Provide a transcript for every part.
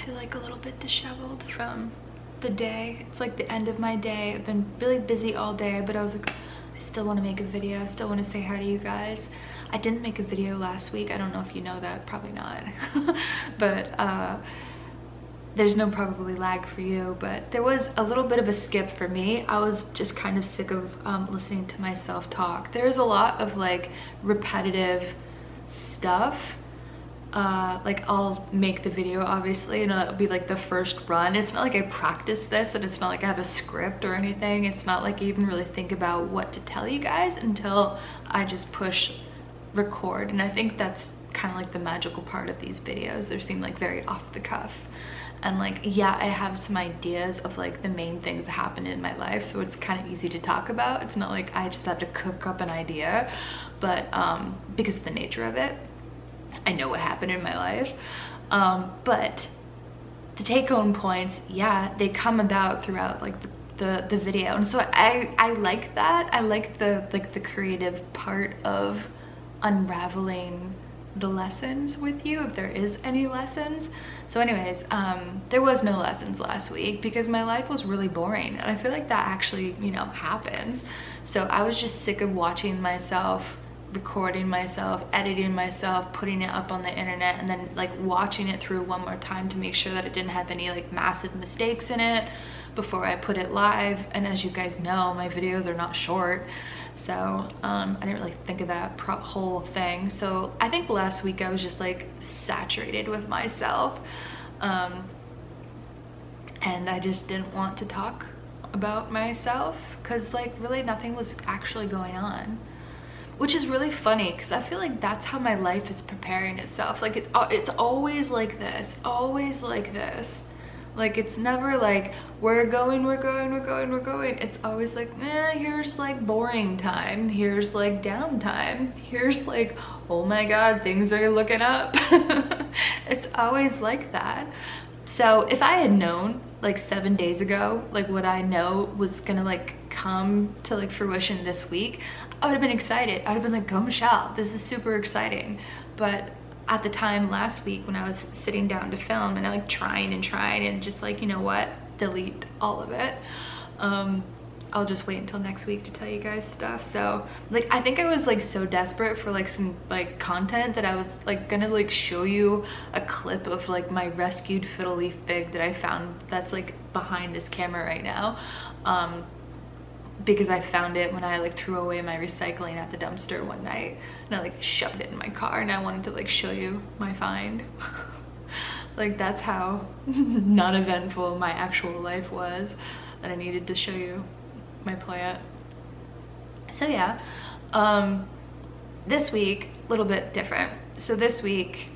feel like a little bit disheveled from the day. It's like the end of my day. I've been really busy all day, but I was like, I still want to make a video. I still want to say hi to you guys. I didn't make a video last week. I don't know if you know that, probably not. But there's no probably lag for you, but there was a little bit of a skip for me. I was just kind of sick of listening to myself talk. There's a lot of like repetitive stuff. Like I'll make the video obviously and it'll be like the first run. It's not like I practice this, and it's not like I have a script or anything. It's not like I even really think about what to tell you guys until I just push record. And I think that's kind of like the magical part of these videos. They seem like very off the cuff. And like, yeah, I have some ideas of like the main things that happened in my life, so it's kind of easy to talk about. It's not like I just have to cook up an idea, but because of the nature of it, I know what happened in my life. But the take-home points, yeah, they come about throughout like the video, and so I like that. I like the creative part of unraveling the lessons with you, if there is any lessons. So anyways, there was no lessons last week because my life was really boring, and I feel like that actually, you know, happens. So I was just sick of watching myself, recording myself, editing myself, putting it up on the internet, and then like watching it through one more time to make sure that it didn't have any like massive mistakes in it before I put it live. And as you guys know, my videos are not short, so I didn't really think of that whole thing. So I think last week I was just like saturated with myself, and I just didn't want to talk about myself because like really nothing was actually going on, which is really funny because I feel like that's how my life is preparing itself. Like it's always like this, always like this. Like it's never like we're going. It's always like, here's like boring time, here's like downtime, here's like, oh my god, things are looking up. It's always like that. So if I had known like 7 days ago, like what I know was gonna like come to like fruition this week, I would have been excited. I would have been like, go Michelle, this is super exciting. But at the time last week when I was sitting down to film and I like trying and just like, you know what, delete all of it. I'll just wait until next week to tell you guys stuff. So like I think I was like so desperate for like some like content that I was like gonna like show you a clip of like my rescued fiddle leaf fig that I found that's like behind this camera right now, because I found it when I like threw away my recycling at the dumpster one night, and I like shoved it in my car, and I wanted to like show you my find. Like that's how non-eventful my actual life was, that I needed to show you my plant. So yeah, this week a little bit different. So this week,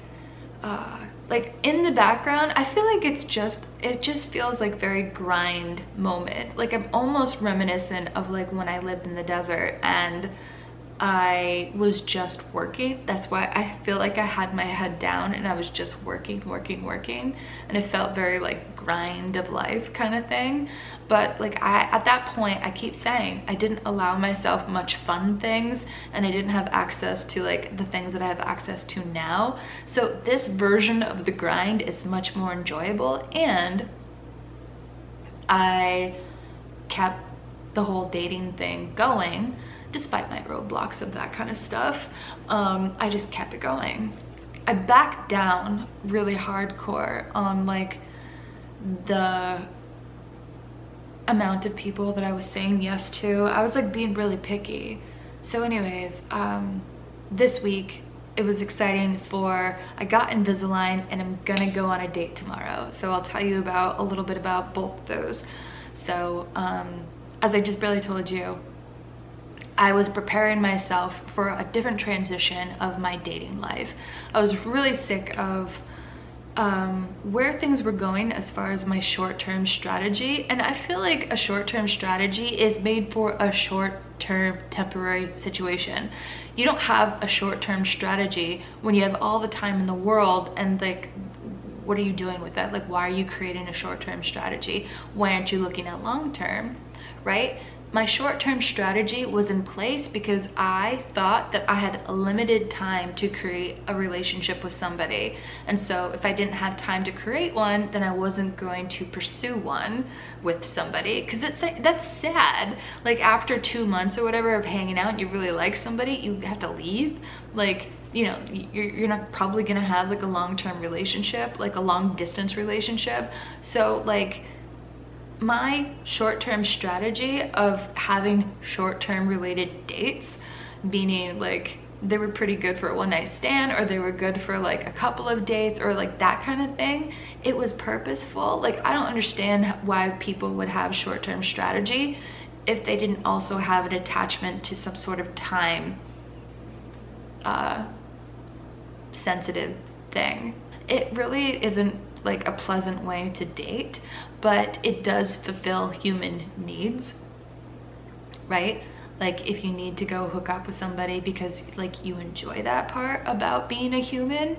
like in the background, I feel like it just feels like very grind moment. Like I'm almost reminiscent of like when I lived in the desert and I was just working. That's why I feel like I had my head down and I was just working, and it felt very like grind of life kind of thing. But like at that point, I keep saying I didn't allow myself much fun things, and I didn't have access to like the things that I have access to now. So this version of the grind is much more enjoyable, and I kept the whole dating thing going despite my roadblocks of that kind of stuff. I just kept it going. I backed down really hardcore on like the amount of people that I was saying yes to. I was like being really picky. So anyways, this week it was exciting I got Invisalign and I'm gonna go on a date tomorrow. So I'll tell you about a little bit about both of those. So as I just barely told you, I was preparing myself for a different transition of my dating life. I was really sick of where things were going as far as my short-term strategy, and I feel like a short-term strategy is made for a short-term temporary situation. You don't have a short-term strategy when you have all the time in the world, and like, what are you doing with that? Like, why are you creating a short-term strategy? Why aren't you looking at long-term, right? my short-term strategy was in place because I thought that I had a limited time to create a relationship with somebody. And so if I didn't have time to create one, then I wasn't going to pursue one with somebody, because that's sad. Like after 2 months or whatever of hanging out and you really like somebody, you have to leave. Like, you know, you're not probably gonna have like a long-term relationship, like a long distance relationship. So like, my short-term strategy of having short-term related dates, meaning like they were pretty good for a one-night stand, or they were good for like a couple of dates, or like that kind of thing, it was purposeful. Like I don't understand why people would have short-term strategy if they didn't also have an attachment to some sort of time sensitive thing. It really isn't like a pleasant way to date, but it does fulfill human needs, right? Like if you need to go hook up with somebody because like you enjoy that part about being a human,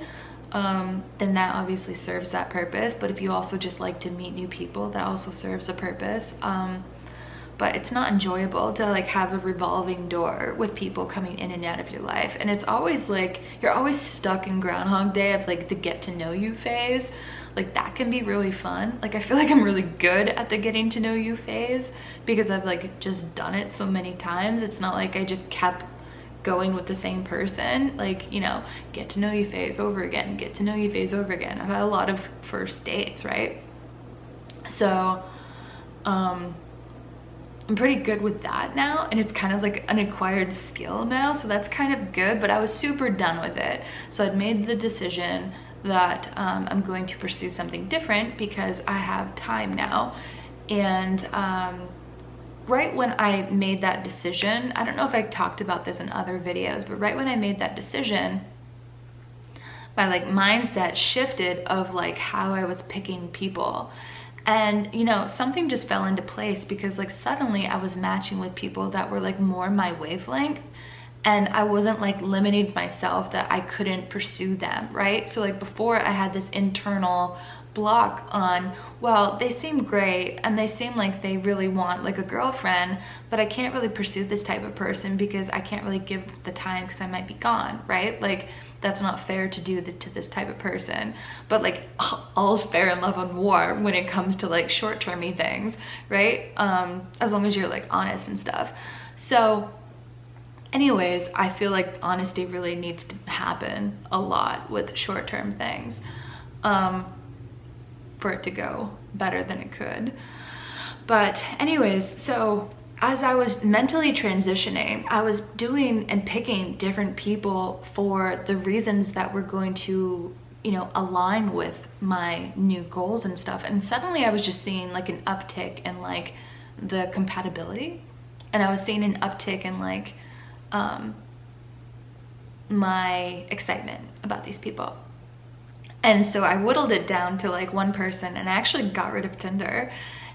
then that obviously serves that purpose. But if you also just like to meet new people, that also serves a purpose. But it's not enjoyable to like have a revolving door with people coming in and out of your life. And it's always like, you're always stuck in Groundhog Day of like the get to know you phase. Like that can be really fun. Like I feel like I'm really good at the getting to know you phase because I've like just done it so many times. It's not like I just kept going with the same person. Like, you know, get to know you phase over again, get to know you phase over again. I've had a lot of first dates, right? So, I'm pretty good with that now, and it's kind of like an acquired skill now, so that's kind of good. But I was super done with it, so I'd made the decision that I'm going to pursue something different because I have time now. And right when I made that decision, I don't know if I talked about this in other videos, but right when I made that decision, my like mindset shifted of like how I was picking people. And you know, something just fell into place because like suddenly I was matching with people that were like more my wavelength, and I wasn't like limiting myself that I couldn't pursue them, right? So like before I had this internal block on, well, they seem great and they seem like they really want like a girlfriend, but I can't really pursue this type of person because I can't really give the time because I might be gone, right? Like that's not fair to do to this type of person. But like all's fair in love and war when it comes to like short-termy things, right? As long as you're like honest and stuff. So anyways, I feel like honesty really needs to happen a lot with short-term things for it to go better than it could. But anyways, so as I was mentally transitioning, I was doing and picking different people for the reasons that were going to, you know, align with my new goals and stuff. And suddenly I was just seeing like an uptick in like the compatibility, and I was seeing an uptick in like my excitement about these people. And so I whittled it down to like one person, and I actually got rid of Tinder.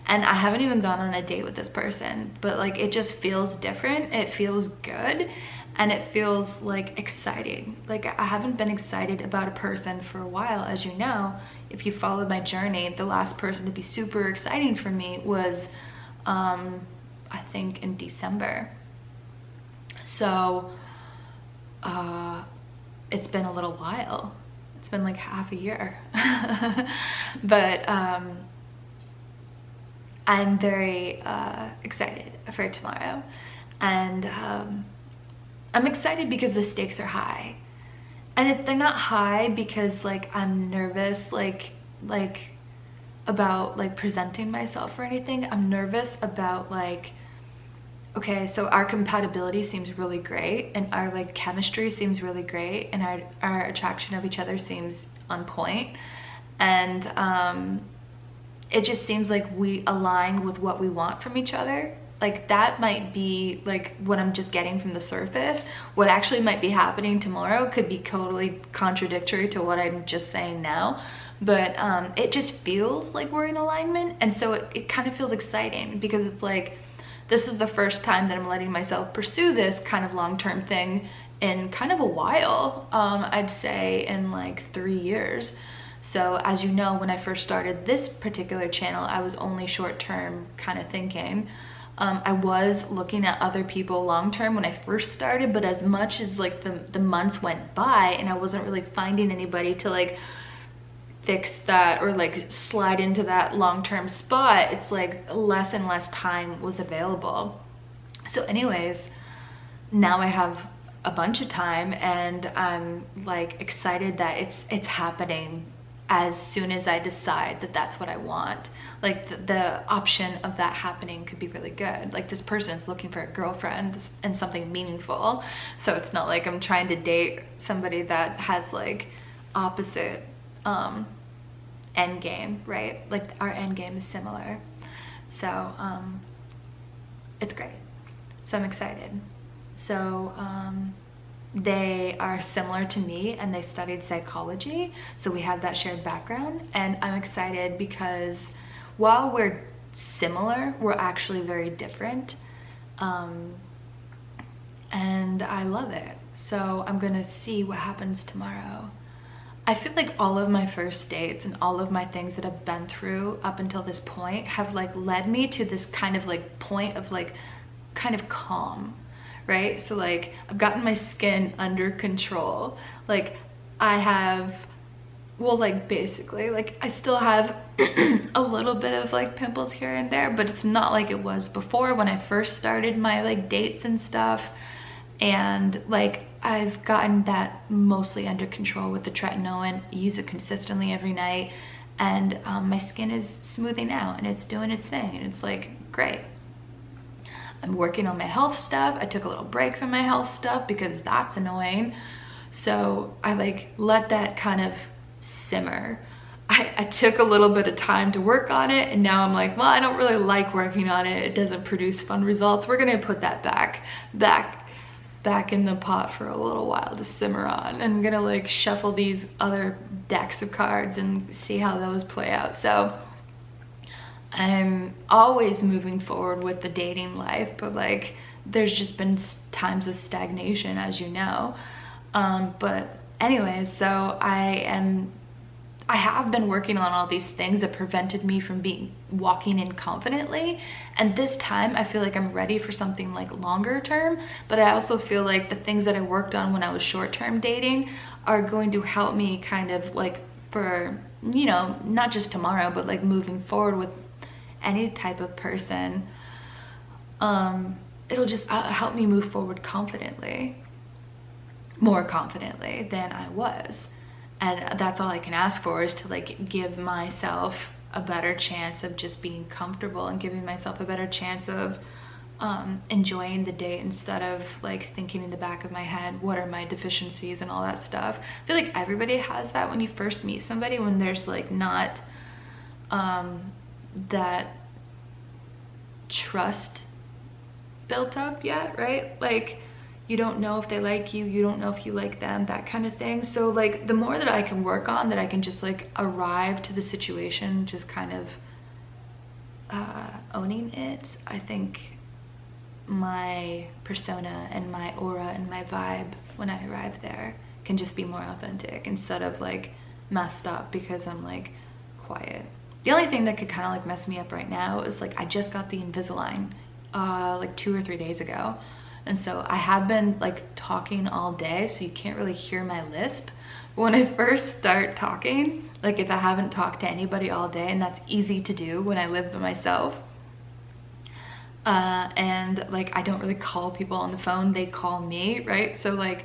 And I haven't even gone on a date with this person, but like it just feels different. It feels good, and it feels like exciting. Like I haven't been excited about a person for a while. As you know, if you followed my journey, the last person to be super exciting for me was I think in December. So it's been a little while. It's been like half a year. But I'm very excited for tomorrow. And I'm excited because the stakes are high. And they're not high because like I'm nervous like about like presenting myself or anything. I'm nervous about like, okay, so our compatibility seems really great, and our like chemistry seems really great, and our attraction of each other seems on point. And it just seems like we align with what we want from each other. Like that might be like what I'm just getting from the surface. What actually might be happening tomorrow could be totally contradictory to what I'm just saying now. But it just feels like we're in alignment. And so it kind of feels exciting because it's like, this is the first time that I'm letting myself pursue this kind of long-term thing in kind of a while. I'd say in like 3 years. So as you know, when I first started this particular channel, I was only short-term kind of thinking. I was looking at other people long-term when I first started, but as much as like the months went by and I wasn't really finding anybody to like fix that or like slide into that long-term spot, it's like less and less time was available. So anyways, now I have a bunch of time and I'm like excited that it's happening as soon as I decide that that's what I want. Like the option of that happening could be really good. Like this person is looking for a girlfriend and something meaningful. So it's not like I'm trying to date somebody that has like opposite end game, right? Like our end game is similar. So it's great. So I'm excited. So they are similar to me and they studied psychology, so we have that shared background, and I'm excited because while we're similar, we're actually very different, and I love it. So I'm gonna see what happens tomorrow. I feel like all of my first dates and all of my things that I've been through up until this point have like led me to this kind of like point of like kind of calm, right? So like I've gotten my skin under control. Like I have, well, like basically like I still have a little bit of like pimples here and there, but it's not like it was before when I first started my like dates and stuff. And like I've gotten that mostly under control with the tretinoin. I use it consistently every night, and my skin is smoothing out and it's doing its thing, and it's like great. I'm working on my health stuff. I took a little break from my health stuff because that's annoying. So I like let that kind of simmer. I took a little bit of time to work on it, and now I'm like, well, I don't really like working on it. It doesn't produce fun results. We're gonna put that back in the pot for a little while to simmer on. I'm gonna like shuffle these other decks of cards and see how those play out. So I'm always moving forward with the dating life, but like there's just been times of stagnation, as you know. But anyways, so I have been working on all these things that prevented me from walking in confidently, and this time I feel like I'm ready for something like longer term. But I also feel like the things that I worked on when I was short-term dating are going to help me kind of like for, you know, not just tomorrow, but like moving forward with any type of person. It'll just help me move forward confidently, more confidently than I was. And that's all I can ask for, is to like give myself a better chance of just being comfortable and giving myself a better chance of enjoying the date, instead of like thinking in the back of my head, what are my deficiencies and all that stuff. I feel like everybody has that when you first meet somebody, when there's like not that trust built up yet, right? Like you don't know if they like you, you don't know if you like them, that kind of thing. So like the more that I can work on, that I can just like arrive to the situation, just kind of owning it, I think my persona and my aura and my vibe when I arrive there can just be more authentic, instead of like messed up because I'm like quiet. The only thing that could kind of like mess me up right now is like I just got the Invisalign like 2 or 3 days ago, and so I have been like talking all day, so you can't really hear my lisp. But when I first start talking, like if I haven't talked to anybody all day, and that's easy to do when I live by myself, and like I don't really call people on the phone, they call me, right? So like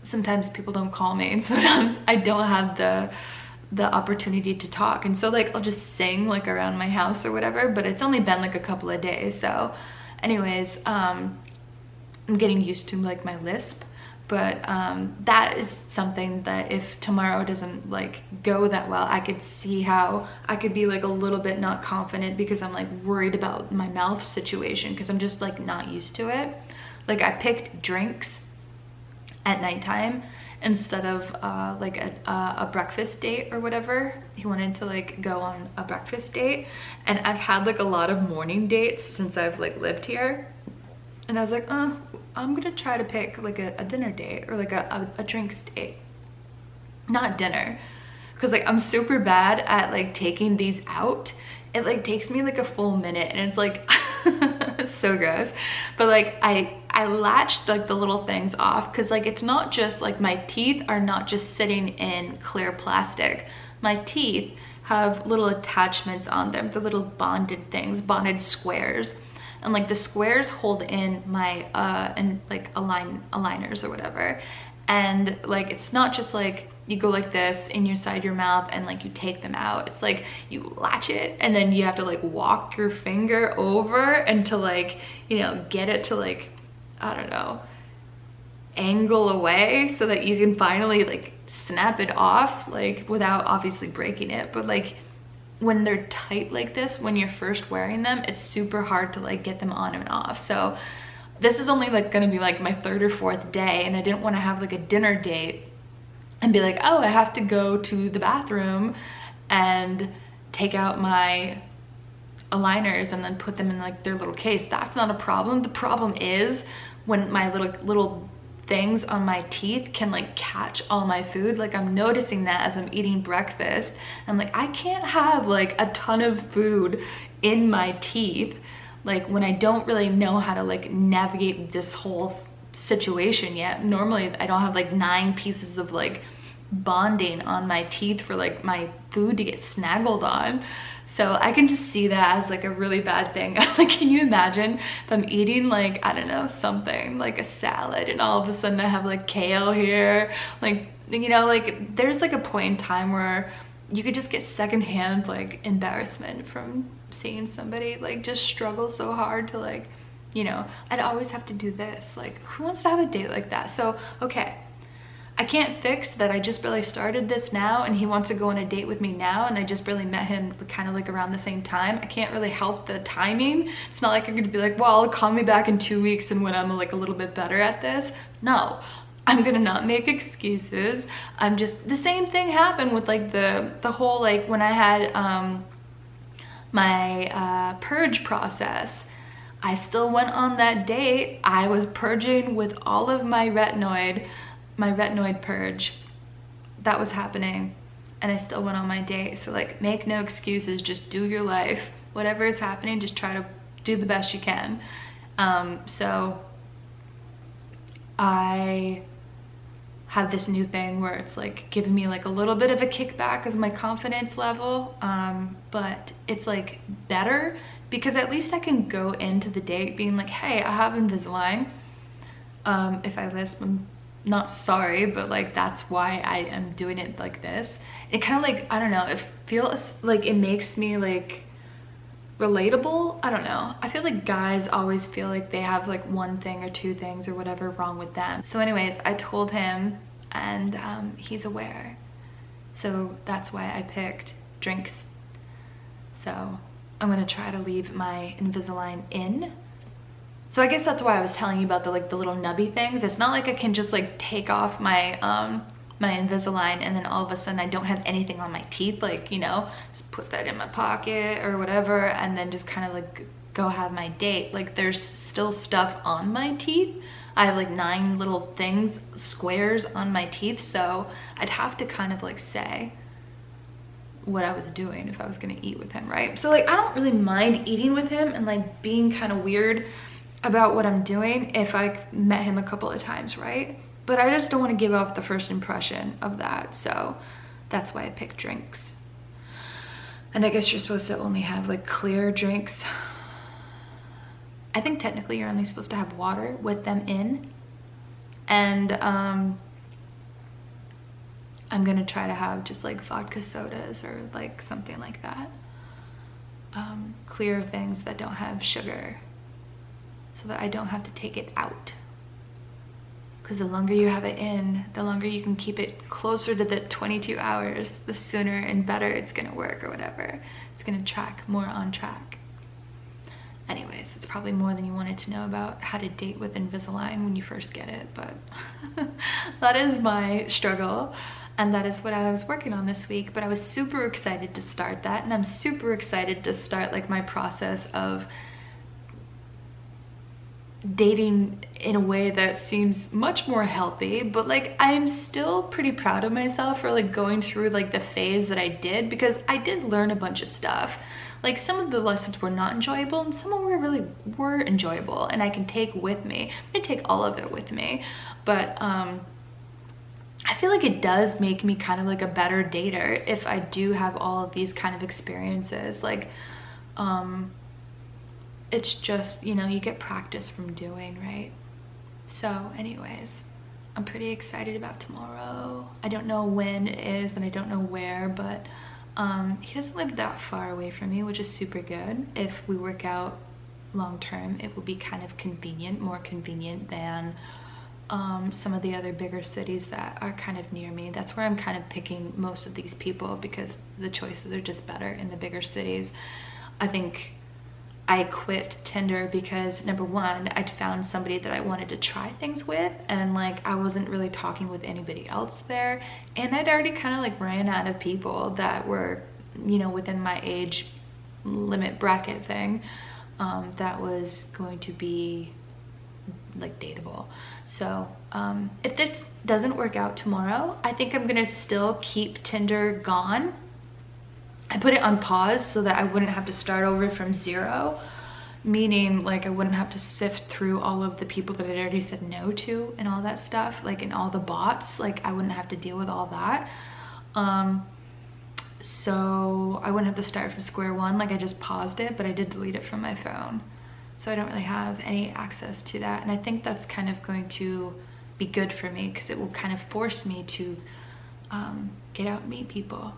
sometimes people don't call me, and sometimes I don't have the opportunity to talk, and so like I'll just sing like around my house or whatever, but it's only been like a couple of days. So anyways, I'm getting used to like my lisp, but that is something that if tomorrow doesn't like go that well, I could see how I could be like a little bit not confident because I'm like worried about my mouth situation, because I'm just like not used to it. Like I picked drinks at nighttime instead of like a breakfast date or whatever. He wanted to like go on a breakfast date, and I've had like a lot of morning dates since I've like lived here, and I was like, I'm gonna try to pick like a dinner date or like a drinks date, not dinner, because like I'm super bad at like taking these out it like takes me like a full minute, and it's like so gross. But like I latched like the little things off, because like it's not just like, my teeth are not just sitting in clear plastic. My teeth have little attachments on them, the little bonded things, bonded squares. And like the squares hold in my and like aligners or whatever. And like it's not just like you go like this inside your mouth and like you take them out. It's like you latch it, and then you have to like walk your finger over and to like, you know, get it to like, I don't know, angle away so that you can finally like snap it off, like without obviously breaking it. But like when they're tight like this, when you're first wearing them, it's super hard to like get them on and off. So this is only like gonna be like my 3rd or 4th day, and I didn't want to have like a dinner date and be like, oh, I have to go to the bathroom and take out my aligners and then put them in like their little case. That's not a problem. The problem is when my little things on my teeth can like catch all my food. Like I'm noticing that as I'm eating breakfast. I'm like, I can't have like a ton of food in my teeth, like when I don't really know how to like navigate this whole situation yet. Normally I don't have like 9 pieces of like bonding on my teeth for like my food to get snaggled on. So I can just see that as like a really bad thing. Like, can you imagine if I'm eating like, I don't know, something like a salad, and all of a sudden I have like kale here, like, you know, like there's like a point in time where you could just get secondhand like embarrassment from seeing somebody like just struggle so hard to like, you know, I'd always have to do this. Like, who wants to have a date like that? So, okay, I can't fix that I just barely started this now and he wants to go on a date with me now, and I just barely met him kind of like around the same time. I can't really help the timing. It's not like I'm gonna be like, well, call me back in 2 weeks and when I'm like a little bit better at this. No, I'm gonna not make excuses. I'm just, the same thing happened with like the whole, like when I had my purge process. I still went on that date. I was purging with all of my retinoid purge. That was happening, and I still went on my date. So like, make no excuses, just do your life. Whatever is happening, just try to do the best you can. So I have this new thing where it's like giving me like a little bit of a kickback of my confidence level, but it's like better because at least I can go into the date being like, hey, I have Invisalign. If I lisp, I'm not sorry, but like that's why I am doing it like this. It kind of like, I don't know, it feels like it makes me like relatable. I don't know, I feel like guys always feel like they have like 1 thing or 2 things or whatever wrong with them. So anyways, I told him, and he's aware, so that's why I picked drinks. So I'm gonna try to leave my Invisalign in. So I guess that's why I was telling you about the like the little nubby things. It's not like I can just like take off my my Invisalign and then all of a sudden I don't have anything on my teeth, like, you know, just put that in my pocket or whatever and then just kind of like go have my date. Like, there's still stuff on my teeth. I have like 9 little things, squares on my teeth, so I'd have to kind of like say what I was doing if I was gonna eat with him, right? So like, I don't really mind eating with him and like being kind of weird about what I'm doing if I met him a couple of times, right? But I just don't want to give off the first impression of that, so that's why I picked drinks. And I guess you're supposed to only have like clear drinks. I think technically you're only supposed to have water with them in, and I'm gonna try to have just like vodka sodas or like something like that. Clear things that don't have sugar, so that I don't have to take it out. Because the longer you have it in, the longer you can keep it closer to the 22 hours, the sooner and better it's gonna work or whatever. It's gonna track more on track. Anyways, it's probably more than you wanted to know about how to date with Invisalign when you first get it, but that is my struggle. And that is what I was working on this week. But I was super excited to start that, and I'm super excited to start like my process of dating in a way that seems much more healthy. But like, I'm still pretty proud of myself for like going through like the phase that I did, because I did learn a bunch of stuff. Like some of the lessons were not enjoyable and some of them were enjoyable and I can take with me. I take all of it with me, but I feel like it does make me kind of like a better dater if I do have all of these kind of experiences. Like it's just, you know, you get practice from doing, right? So anyways, I'm pretty excited about tomorrow. I don't know when it is and I don't know where, but he doesn't live that far away from me, which is super good. If we work out long term, it will be kind of convenient, more convenient than some of the other bigger cities that are kind of near me. That's where I'm kind of picking most of these people because the choices are just better in the bigger cities. I think I quit Tinder because number one, I'd found somebody that I wanted to try things with and like I wasn't really talking with anybody else there, and I'd already kind of like ran out of people that were, you know, within my age limit bracket thing that was going to be like dateable. So if this doesn't work out tomorrow, I think I'm gonna still keep Tinder gone. I put it on pause so that I wouldn't have to start over from zero, meaning like I wouldn't have to sift through all of the people that I'd already said no to and all that stuff, like in all the bots, like I wouldn't have to deal with all that. So I wouldn't have to start from square one. Like I just paused it, but I did delete it from my phone. So I don't really have any access to that. And I think that's kind of going to be good for me because it will kind of force me to get out and meet people.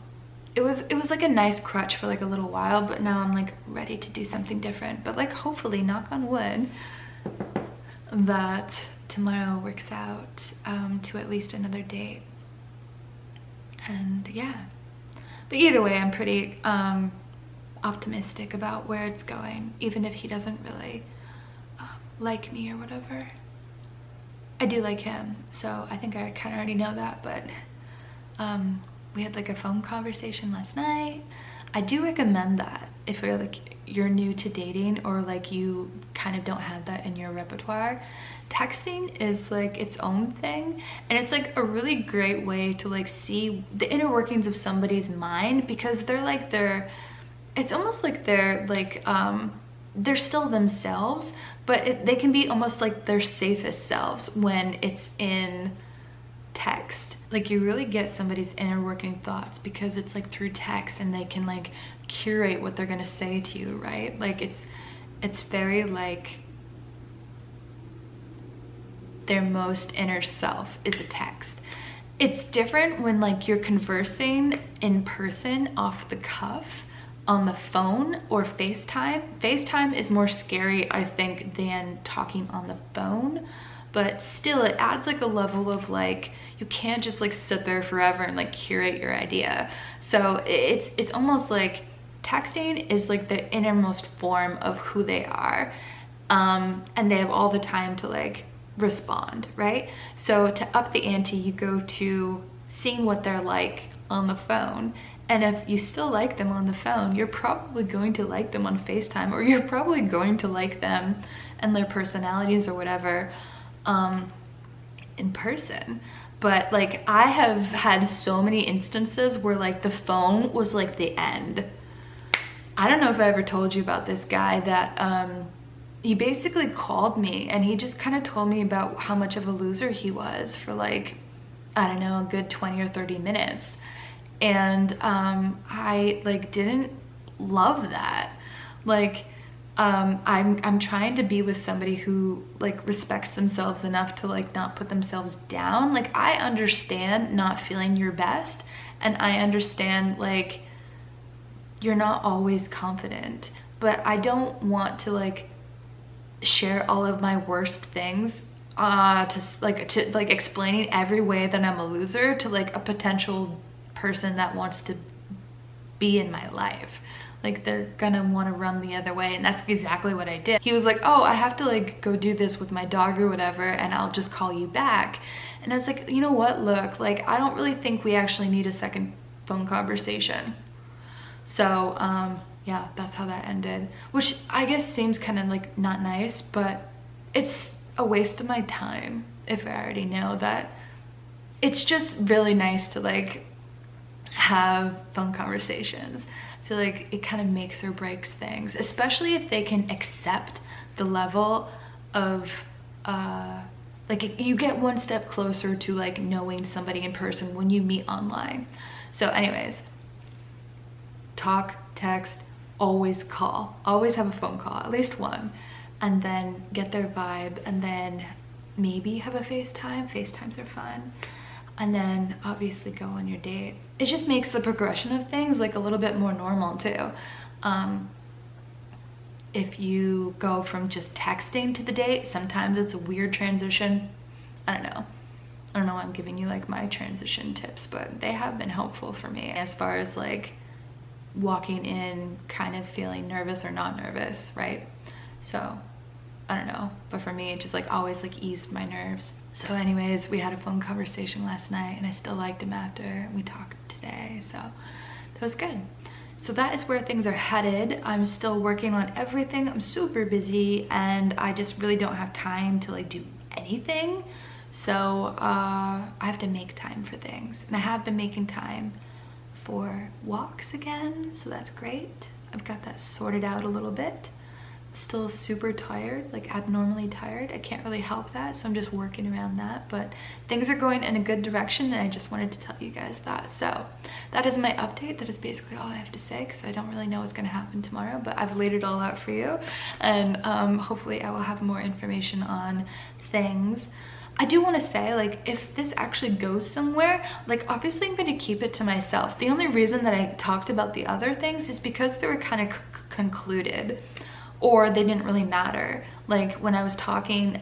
It was like a nice crutch for like a little while, but now I'm like ready to do something different. But like hopefully, knock on wood, that tomorrow works out to at least another date. And yeah, but either way, I'm pretty optimistic about where it's going, even if he doesn't really like me or whatever. I do like him, so I think I kind of already know that, but we had like a phone conversation last night. I do recommend that if you're new to dating or like you kind of don't have that in your repertoire. Texting is like its own thing, and it's like a really great way to like see the inner workings of somebody's mind, because it's almost like they're still themselves, but they can be almost like their safest selves when it's in text. Like you really get somebody's inner working thoughts because it's like through text, and they can like curate what they're gonna say to you, right? Like it's very like their most inner self is a text. It's different when like you're conversing in person off the cuff on the phone or FaceTime. FaceTime is more scary, I think, than talking on the phone, but still it adds like a level of like, you can't just like sit there forever and like curate your idea. So it's almost like texting is like the innermost form of who they are, and they have all the time to like respond, right? So to up the ante, you go to seeing what they're like on the phone. And if you still like them on the phone, you're probably going to like them on FaceTime, or you're probably going to like them and their personalities or whatever in person. But like I have had so many instances where like the phone was like the end. I don't know if I ever told you about this guy that he basically called me and he just kind of told me about how much of a loser he was for like, I don't know, a good 20 or 30 minutes. And I like didn't love that. Like I'm trying to be with somebody who like respects themselves enough to like not put themselves down. Like I understand not feeling your best, and I understand like you're not always confident, but I don't want to like share all of my worst things to explaining every way that I'm a loser to like a potential person that wants to be in my life. Like they're gonna want to run the other way, and that's exactly what I did. He was like, oh, I have to like go do this with my dog or whatever, and I'll just call you back. And I was like, you know what, look, like I don't really think we actually need a second phone conversation. So yeah, that's how that ended, which I guess seems kind of like not nice, but it's a waste of my time if I already know that. It's just really nice to like have phone conversations. I feel like it kind of makes or breaks things, especially if they can accept the level of like you get one step closer to like knowing somebody in person when you meet online. So anyways, talk, text, always call, always have a phone call, at least one, and then get their vibe, and then maybe have a FaceTimes are fun, and then obviously go on your date. It just makes the progression of things like a little bit more normal too. If you go from just texting to the date, sometimes it's a weird transition. I don't know why I'm giving you like my transition tips, but they have been helpful for me as far as like walking in kind of feeling nervous or not nervous, right? So I don't know, but for me it just like always like eased my nerves. So anyways, we had a phone conversation last night and I still liked him after. We talked today, so that was good. So that is where things are headed. I'm still working on everything. I'm super busy and I just really don't have time to like do anything. So I have to make time for things, and I have been making time for walks again, so that's great. I've got that sorted out a little bit. Still super tired, like abnormally tired. I can't really help that, so I'm just working around that, but things are going in a good direction and I just wanted to tell you guys that. So that is my update. That is basically all I have to say because I don't really know what's going to happen tomorrow, but I've laid it all out for you, and hopefully I will have more information on things. I do want to say, like, if this actually goes somewhere, like, obviously I'm going to keep it to myself. The only reason that I talked about the other things is because they were kind of concluded, or they didn't really matter. Like when I was talking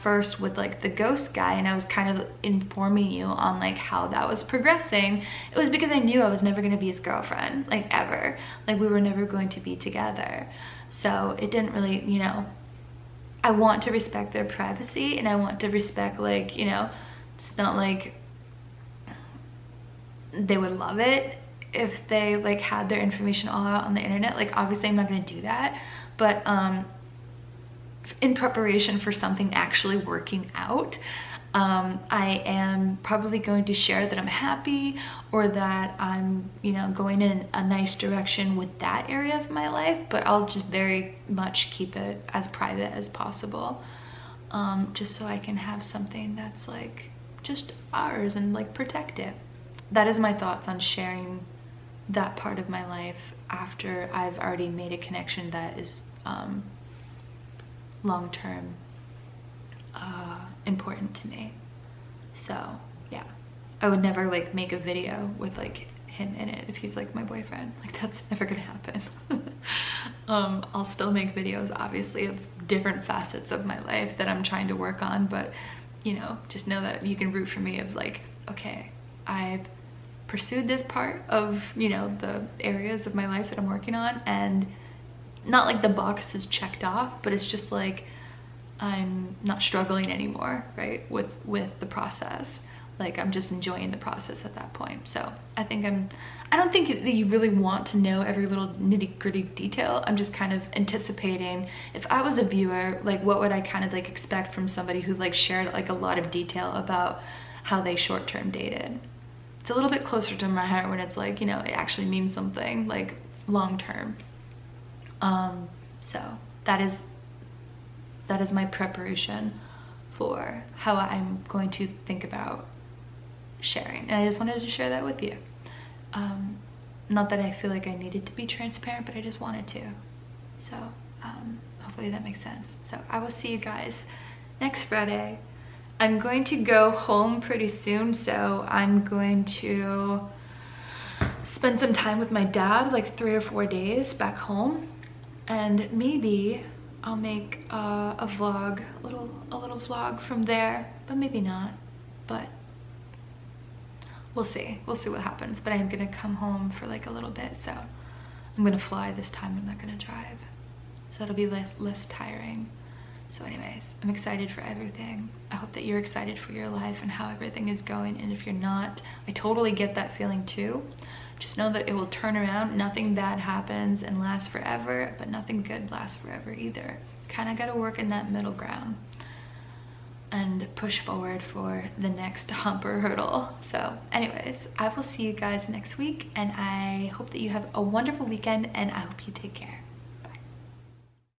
first with like the ghost guy and I was kind of informing you on like how that was progressing, it was because I knew I was never going to be his girlfriend, like ever. Like we were never going to be together. So it didn't really, you know, I want to respect their privacy, and I want to respect, like, you know, it's not like they would love it if they like had their information all out on the internet. Like obviously I'm not going to do that, but in preparation for something actually working out, I am probably going to share that I'm happy, or that I'm, you know, going in a nice direction with that area of my life, but I'll just very much keep it as private as possible, just so I can have something that's like just ours and like protect it. That is my thoughts on sharing that part of my life after I've already made a connection that is long-term important to me. So yeah, I would never like make a video with like him in it if he's like my boyfriend. Like that's never gonna happen. I'll still make videos obviously of different facets of my life that I'm trying to work on, but you know, just know that you can root for me of like, okay, I've pursued this part of, you know, the areas of my life that I'm working on, and not like the box is checked off, but it's just like I'm not struggling anymore, right, with the process. Like I'm just enjoying the process at that point. So I don't think that you really want to know every little nitty-gritty detail. I'm just kind of anticipating, if I was a viewer, like what would I kind of like expect from somebody who like shared like a lot of detail about how they short-term dated. It's a little bit closer to my heart when it's like, you know, it actually means something like long-term. So that is my preparation for how I'm going to think about sharing, and I just wanted to share that with you. Not that I feel like I needed to be transparent, but I just wanted to. So hopefully that makes sense. So I will see you guys next Friday. I'm going to go home pretty soon, so I'm going to spend some time with my dad, like 3 or 4 days back home, and maybe I'll make a vlog, a little vlog from there, but maybe not. But we'll see what happens. But I am gonna come home for like a little bit, so I'm gonna fly this time. I'm not gonna drive, so it'll be less tiring. So anyways, I'm excited for everything. I hope that you're excited for your life and how everything is going, and if you're not, I totally get that feeling too. Just know that it will turn around. Nothing bad happens and lasts forever, but nothing good lasts forever either. Kind of got to work in that middle ground. and push forward for the next hump or hurdle. So anyways, I will see you guys next week, and I hope that you have a wonderful weekend, and I hope you take care.